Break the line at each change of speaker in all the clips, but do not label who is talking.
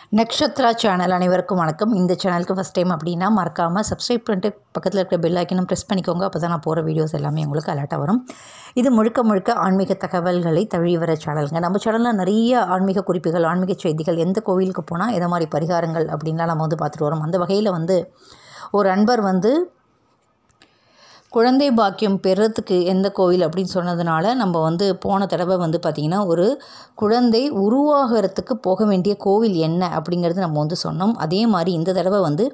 Nakshatra channel அனைவருக்கும் வணக்கம். இந்த சேனலுக்கு ஃபஸ்ட் டைம் அப்படின்னா மறக்காமல் சப்ஸ்கிரைப் பண்ணிட்டு பக்கத்தில் இருக்கிற பெல் ஐக்கனும் ப்ரெஸ் பண்ணிக்கோங்க. அப்போ தான் நான் போகிற வீடியோஸ் எல்லாமே உங்களுக்கு அலர்ட்டாக வரும். இது முழுக்க ஆன்மீக தகவல்களை தழுவி வர சேனலுங்க. நம்ம சேனலில் நிறைய ஆன்மீக குறிப்புகள், ஆன்மீக செய்திகள், எந்த கோவிலுக்கு போனால் எதை மாதிரி பரிகாரங்கள் அப்படின்லாம் நம்ம பார்த்துட்டு வரோம். அந்த வகையில் ஒரு அன்பர் குழந்தை பாக்கியம் பெறத்துக்கு எந்த கோவில் அப்படின்னு சொன்னதுனால நம்ம போன தடவை பார்த்திங்கன்னா ஒரு குழந்தை உருவாகிறதுக்கு போக வேண்டிய கோவில் என்ன அப்படிங்கிறது நம்ம சொன்னோம். அதே மாதிரி இந்த தடவை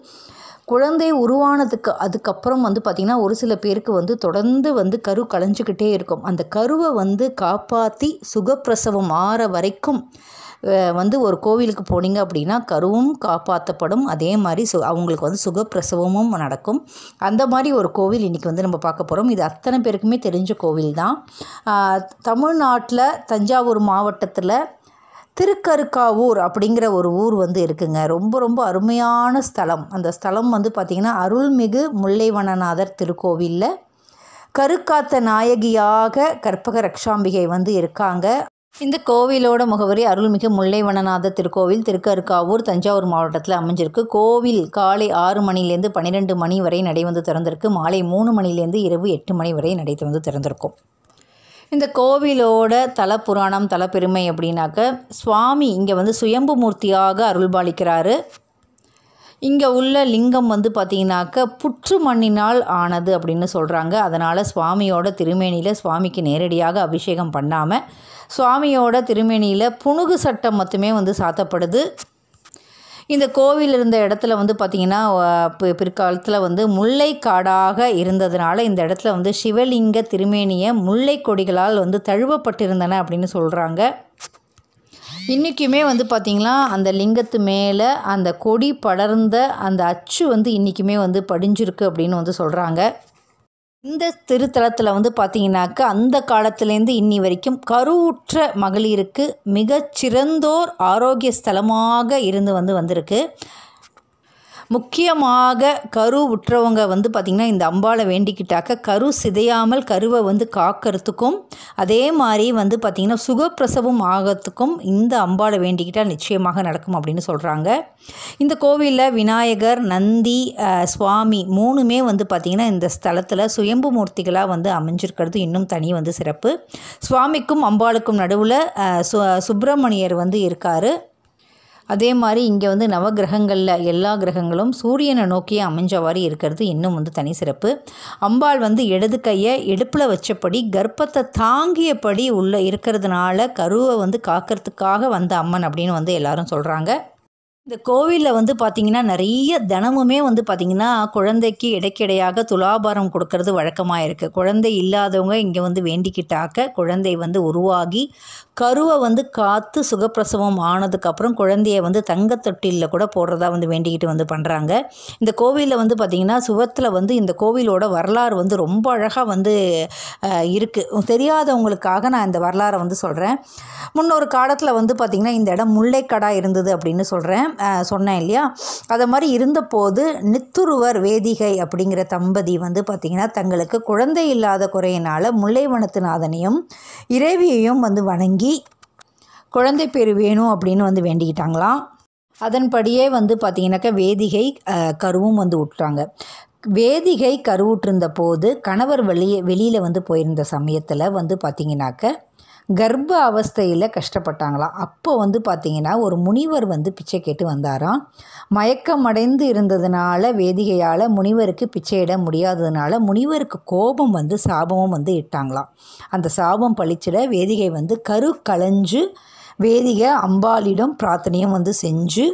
குழந்தை உருவானதுக்கு அதுக்கப்புறம் பார்த்திங்கன்னா ஒரு சில பேருக்கு தொடர்ந்து கரு கலைஞ்சிக்கிட்டே இருக்கும். அந்த கருவை காப்பாற்றி சுகப்பிரசவம் ஆற வரைக்கும் ஒரு கோவிலுக்கு போனீங்க அப்படின்னா கருவும் காப்பாற்றப்படும். அதே மாதிரி அவங்களுக்கு சுகப்பிரசவமும் நடக்கும். அந்த மாதிரி ஒரு கோவில் இன்றைக்கி நம்ம பார்க்க போகிறோம். இது அத்தனை பேருக்குமே தெரிஞ்ச கோவில் தான். தமிழ்நாட்டில் தஞ்சாவூர் மாவட்டத்தில் திருக்கருக்காவூர் அப்படிங்கிற ஒரு ஊர் இருக்குங்க. ரொம்ப அருமையான ஸ்தலம். அந்த ஸ்தலம் பார்த்திங்கன்னா அருள்மிகு முல்லைவனநாதர் திருக்கோவிலில் கருக்காத்த நாயகியாக கற்பக ரக்ஷாம்பிகை இருக்காங்க. இந்த கோவிலோட முகவரி அருள்மிகு முல்லைவனநாதர் திருக்கோவில், திருக்கருக்காவூர், தஞ்சாவூர் மாவட்டத்தில் அமைஞ்சிருக்கு. கோவில் காலை 6 மணிலேருந்து 12 மணி வரை நடை திறந்திருக்கு. மாலை 3 மணிலேருந்து இரவு 8 மணி வரை நடை திறந்திருக்கும். இந்த கோவிலோட தலப்புராணம், தலப்பெருமை அப்படின்னாக்க சுவாமி இங்கே சுயம்பு மூர்த்தியாக அருள்பாலிக்கிறாரு. இங்கே உள்ள லிங்கம் பார்த்திங்கனாக்க புற்று மண்ணினால் ஆனது அப்படின்னு சொல்கிறாங்க. அதனால் சுவாமியோட திருமேனியில் சுவாமிக்கு நேரடியாக அபிஷேகம் பண்ணாமல் சுவாமியோட திருமேனியில் புனுகு சட்டம் மட்டுமே சாத்தப்படுது. இந்த கோவில் இருந்த இடத்துல பார்த்திங்கன்னா பிற்காலத்தில் முல்லை காடாக இருந்ததுனால இந்த இடத்துல சிவலிங்க திருமேனியை முல்லை கொடிகளால் தழுவப்பட்டிருந்தன அப்படின்னு சொல்கிறாங்க. இன்றைக்குமே பார்த்திங்கன்னா அந்த லிங்கத்து மேலே அந்த கொடி படர்ந்த அந்த அச்சு இன்றைக்குமே படிஞ்சிருக்கு அப்படின்னு சொல்கிறாங்க. இந்த திருத்தலத்தில் பார்த்திங்கனாக்க அந்த காலத்துலேருந்து இன்னி வரைக்கும் கருவுற்ற மகளிருக்கு மிகச்சிறந்தோர் ஆரோக்கிய ஸ்தலமாக இருந்து வந்திருக்கு. முக்கியமாக கரு உற்றவங்க பார்த்திங்கன்னா இந்த அம்பாளை வேண்டிக்கிட்டாக்க கரு சிதையாமல் கருவை காக்கிறதுக்கும் அதே மாதிரி பார்த்திங்கன்னா சுகப்பிரசவம் ஆகிறதுக்கும் இந்த அம்பாளை வேண்டிக்கிட்டால் நிச்சயமாக நடக்கும் அப்படின்னு சொல்கிறாங்க. இந்த கோவிலில் விநாயகர், நந்தி, சுவாமி 3மே பார்த்திங்கன்னா இந்த ஸ்தலத்தில் சுயம்பு மூர்த்திகளாக அமைஞ்சிருக்கிறது இன்னும் தனி சிறப்பு. சுவாமிக்கும் அம்பாளுக்கும் நடுவில் சுப்பிரமணியர் இருக்கார். அதே மாதிரி இங்கே நவகிரகங்களில் எல்லா கிரகங்களும் சூரியனை நோக்கியே அமைஞ்சவாறு இருக்கிறது இன்னும் தனி சிறப்பு. அம்பாள் இடது கையை இடுப்பில் வச்சபடி கர்ப்பத்தை தாங்கியபடி உள்ள இருக்கிறதுனால கருவை காக்கிறதுக்காக வந்த அம்மன் அப்படின்னு எல்லாரும் சொல்கிறாங்க. இந்த கோவிலில் பார்த்திங்கன்னா நிறைய தினமுமே பார்த்திங்கன்னா குழந்தைக்கு இடைக்கிடையாக துலாபாரம் கொடுக்கறது வழக்கமாக இருக்குது. குழந்தை இல்லாதவங்க இங்கே வேண்டிக்கிட்டாக்க குழந்தை உருவாகி கருவை காத்து சுகப்பிரசவம் ஆனதுக்கப்புறம் குழந்தைய தங்கத்தொட்டிலில் கூட போடுறதா வேண்டிக்கிட்டு பண்ணுறாங்க. இந்த கோவிலில் பார்த்திங்கன்னா சுவத்தில் இந்த கோவிலோட வரலாறு ரொம்ப அழகாக இருக்குது. தெரியாதவங்களுக்காக நான் இந்த வரலாறை சொல்கிறேன். முன்னொரு காலத்தில் பார்த்திங்கன்னா இந்த இடம் முல்லைக்கடா இருந்தது அப்படின்னு சொன்னேன் இல்லையா? அதை மாதிரி இருந்தபோது நித்துருவர் வேதிகை அப்படிங்கிற தம்பதி பார்த்திங்கன்னா தங்களுக்கு குழந்தை இல்லாத குறையினால் முல்லைவனத்துநாதனையும் இறைவியையும் வணங்கி குழந்தை பேர் வேணும் அப்படின்னு வேண்டிக்கிட்டாங்களாம். அதன்படியே பார்த்திங்கனாக்கா வேதிகை கருவும் விட்டுறாங்க. வேதிகை கருவுற்றிருந்த போது கணவர் வெளியில் போயிருந்த சமயத்தில் பார்த்திங்கனாக்க கர்ப்ப அவஸ்தையில் கஷ்டப்பட்டாங்களாம். அப்போ பார்த்திங்கன்னா ஒரு முனிவர் பிச்சை கேட்டு வந்தாராம். மயக்கமடைந்து இருந்ததுனால வேதிகையால் முனிவருக்கு பிச்சையிட முடியாததுனால முனிவருக்கு கோபம் சாபமும் இட்டாங்களாம். அந்த சாபம் பழிச்சிட வேதிகை கரு களைஞ்சு வேதிகை அம்பாளிடம் பிரார்த்தனையும் செஞ்சு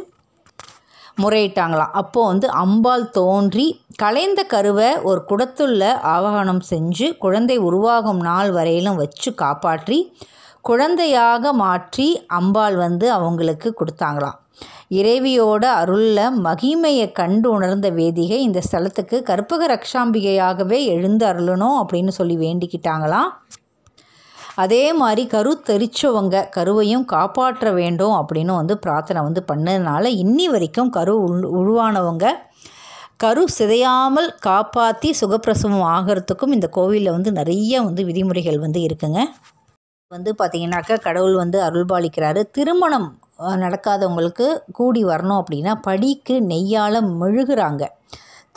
முறையிட்டாங்களாம். அப்போது அம்பாள் தோன்றி கலைந்த கருவை ஒரு குடத்துள்ள ஆவாகனம் செஞ்சு குழந்தை உருவாகும் நாள் வரையிலும் வச்சு காப்பாற்றி குழந்தையாக மாற்றி அம்பாள் அவங்களுக்கு கொடுத்தாங்களாம். இறைவியோட அருளில் மகிமையை கண்டு உணர்ந்த வேதிகை இந்த ஸ்தலத்துக்கு கற்பக ரக்ஷாம்பிகையாகவே எழுந்து அருளணும் அப்படின்னு சொல்லி வேண்டிக்கிட்டாங்களாம். அதே மாதிரி கரு தெரிச்சவங்க கருவையும் காப்பாற்ற வேண்டும் அப்படின்னு பிரார்த்தனை பண்ணதுனால இன்னி வரைக்கும் கரு உருவானவங்க கரு சிதையாமல் காப்பாற்றி சுகப்பிரசவம் ஆகிறதுக்கும் இந்த கோவிலில் நிறைய விதிமுறைகள் இருக்குங்க. பார்த்திங்கனாக்கா கடவுள் அருள்பாலிக்கிறாரு. திருமணம் நடக்காதவங்களுக்கு கூடி வரணும் அப்படின்னா படிக்கு நெய்யால் மெழுகுறாங்க.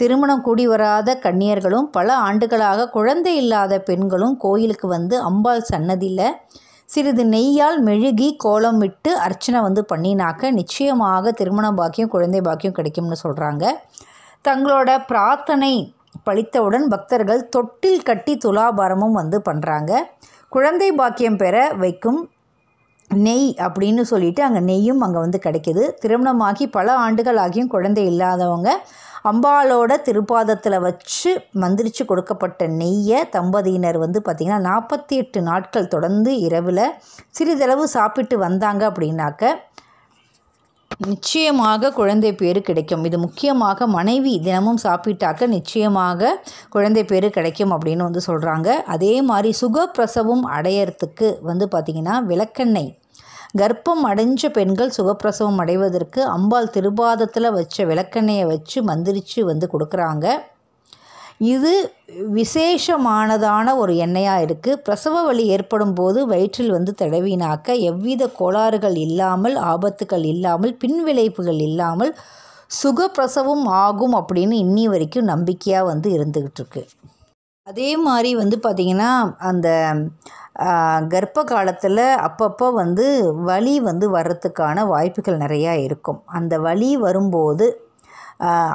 திருமணம் கூடி வராத கன்னியர்களும் பல ஆண்டுகளாக குழந்தை இல்லாத பெண்களும் கோயிலுக்கு வந்து அம்பாள் சன்னதியில் சிறிது நெய்யால் மெழுகி கோலம் விட்டு அர்ச்சனை வந்து பண்ணினாக்க நிச்சயமாக திருமண பாக்கியம் குழந்தை பாக்கியம் கிடைக்கும்னு சொல்கிறாங்க. தங்களோட பிரார்த்தனை பலித்தவுடன் பக்தர்கள் தொட்டில் கட்டி துலாபாரமும் வந்து பண்ணுறாங்க. குழந்தை பாக்கியம் பெற வைக்கும் நெய் அப்படின்னு சொல்லிட்டு அங்கே நெய்யும் அங்கே வந்து கிடைக்கிது. திருமணமாகி பல ஆண்டுகள் ஆகியும் குழந்தை இல்லாதவங்க அம்பாளோட திருப்பாதத்தில் வச்சு மந்திரிச்சு கொடுக்கப்பட்ட நெய்யை தம்பதியினர் வந்து பார்த்திங்கன்னா 48 நாட்கள் தொடர்ந்து இரவில் சிறிதளவு சாப்பிட்டு வந்தாங்க அப்படின்னாக்க நிச்சயமாக குழந்தை பேறு கிடைக்கும். இது முக்கியமாக மனைவி தினமும் சாப்பிட்டாக்க நிச்சயமாக குழந்தை பேறு கிடைக்கும் அப்படின்னு வந்து சொல்கிறாங்க. அதே மாதிரி சுகப்பிரசவம் அடையிறதுக்கு வந்து பார்த்திங்கன்னா விளக்கெண்ணெய் கர்ப்பம் அடைஞ்ச பெண்கள் சுகப்பிரசவம் அடைவதற்கு அம்பாள் திருபாதத்தில் வச்ச விளக்கெண்ணெயை வச்சு மந்திரிச்சு வந்து கொடுக்குறாங்க. இது விசேஷமானதான ஒரு எண்ணெயாக இருக்குது. பிரசவ வலி ஏற்படும் போது வயிற்றில் வந்து தடவினாக்க எவ்வித கோளாறுகள் இல்லாமல் ஆபத்துகள் இல்லாமல் பின்விளைவுகள் இல்லாமல் சுகப்பிரசவம் ஆகும் அப்படின்னு இன்னி வரைக்கும் நம்பிக்கையாக வந்து இருந்துக்கிட்டு இருக்கு. அதே மாதிரி வந்து பார்த்திங்கன்னா அந்த கர்ப்ப காலத்தில் அப்பப்போ வந்து வலி வந்து வர்றதுக்கான வாய்ப்புகள் நிறையா இருக்கும். அந்த வலி வரும்போது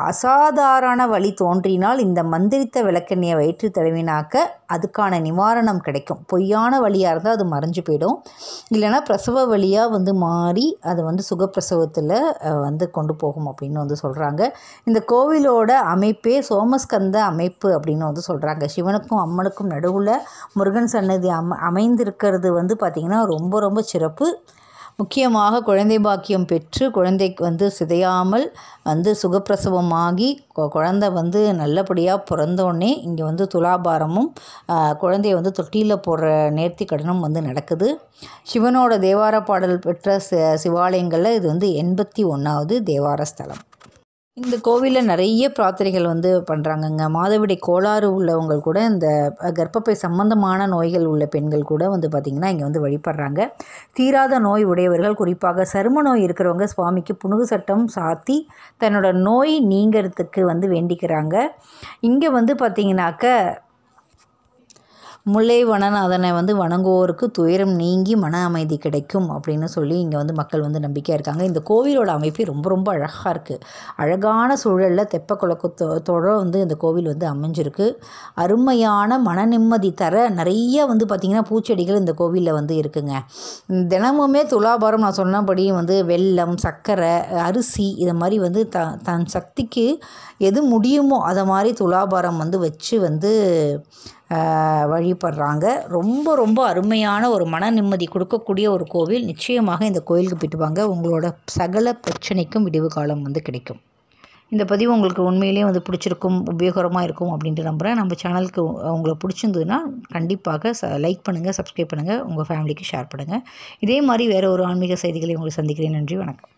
அசாதாரண வலி தோன்றினால் இந்த மந்திரித்த விளக்கெண்ணெயை வயிற்று தடவினாக்க அதுக்கான நிவாரணம் கிடைக்கும். பொய்யான வலியாக இருந்தால் அது மறைஞ்சு போயிடும். இல்லைனா பிரசவ வலியாக வந்து மாறி அது வந்து சுகப்பிரசவத்தில் வந்து கொண்டு போகும் அப்படின்னு வந்து சொல்கிறாங்க. இந்த கோவிலோட அமைப்பே சோமஸ்கந்த அமைப்பு அப்படின்னு வந்து சொல்கிறாங்க. சிவனுக்கும் அம்மனுக்கும் நடுவில் முருகன் சன்னதி அமைந்திருக்கிறது வந்து பார்த்திங்கன்னா ரொம்ப ரொம்ப சிறப்பு. முக்கியமாக குழந்தை பாக்கியம் பெற்று குழந்தைக்கு வந்து சிதையாமல் வந்து சுகப்பிரசவமாகி குழந்தை வந்து நல்லபடியாக பிறந்தோடனே இங்கே வந்து துலாபாரமும் குழந்தைய வந்து தொட்டியில் போடுற நேர்த்தி கடனும் வந்து நடக்குது. சிவனோட தேவார பாடல் பெற்ற சிவாலயங்களில் இது வந்து 81வது தேவார ஸ்தலம். இந்த கோவிலில் நிறைய பிரார்த்தனைகள் வந்து பண்ணுறாங்கங்க. மாதவிடை கோளாறு உள்ளவங்க கூட இந்த கர்ப்பப்பை சம்பந்தமான நோய்கள் உள்ள பெண்கள் கூட வந்து பார்த்திங்கன்னா இங்கே வந்து வழிபடுறாங்க. தீராத நோய் உடையவர்கள் குறிப்பாக சரும நோய் இருக்கிறவங்க சுவாமிக்கு புனுகு சட்டம் சாத்தி தன்னோட நோய் நீங்கிறதுக்கு வந்து வேண்டிக்கிறாங்க. இங்கே வந்து பார்த்திங்கனாக்க முல்லை வனநாதனை வந்து வணங்குவோருக்கு துயரம் நீங்கி மன அமைதி கிடைக்கும் அப்படின்னு சொல்லி இங்கே வந்து மக்கள் வந்து நம்பிக்கையாக இருக்காங்க. இந்த கோவிலோட அமைப்பு ரொம்ப ரொம்ப அழகாக இருக்குது. அழகான சூழலில் தெப்ப குளத்தோட வந்து இந்த கோவில் வந்து அமைஞ்சிருக்கு. அருமையான மன நிம்மதி தர நிறைய வந்து பார்த்திங்கன்னா பூச்செடிகள் இந்த கோவிலில் வந்து இருக்குங்க. தினமுமே துலாபாரம் நான் சொன்னபடி வந்து வெல்லம் சர்க்கரை அரிசி இதை மாதிரி வந்து தன் சக்திக்கு எது முடியுமோ அதை மாதிரி துலாபாரம் வந்து வச்சு வந்து வழிபடுறாங்க. ரொம்ப ரொம்ப அருமையான ஒரு மன நிம்மதி கொடுக்கக்கூடிய ஒரு கோவில். நிச்சயமாக இந்த கோயிலுக்கு போய்ட்டு வாங்க. உங்களோட சகல பிரச்சனைக்கும் விடிவு காலம் வந்து கிடைக்கும். இந்த பதிவு உங்களுக்கு உண்மையிலேயே வந்து பிடிச்சிருக்கும் உபயோகரமாக இருக்கும் அப்படின்ட்டு நம்புகிறேன். நம்ம சேனலுக்கு உங்களுக்கு பிடிச்சிருந்ததுன்னா கண்டிப்பாக லைக் பண்ணுங்கள், சப்ஸ்கிரைப் பண்ணுங்கள், உங்கள் ஃபேமிலிக்கு ஷேர் பண்ணுங்கள். இதே மாதிரி வேறு ஒரு ஆன்மீக செய்திகளை உங்களை சந்திக்கிறேன். நன்றி, வணக்கம்.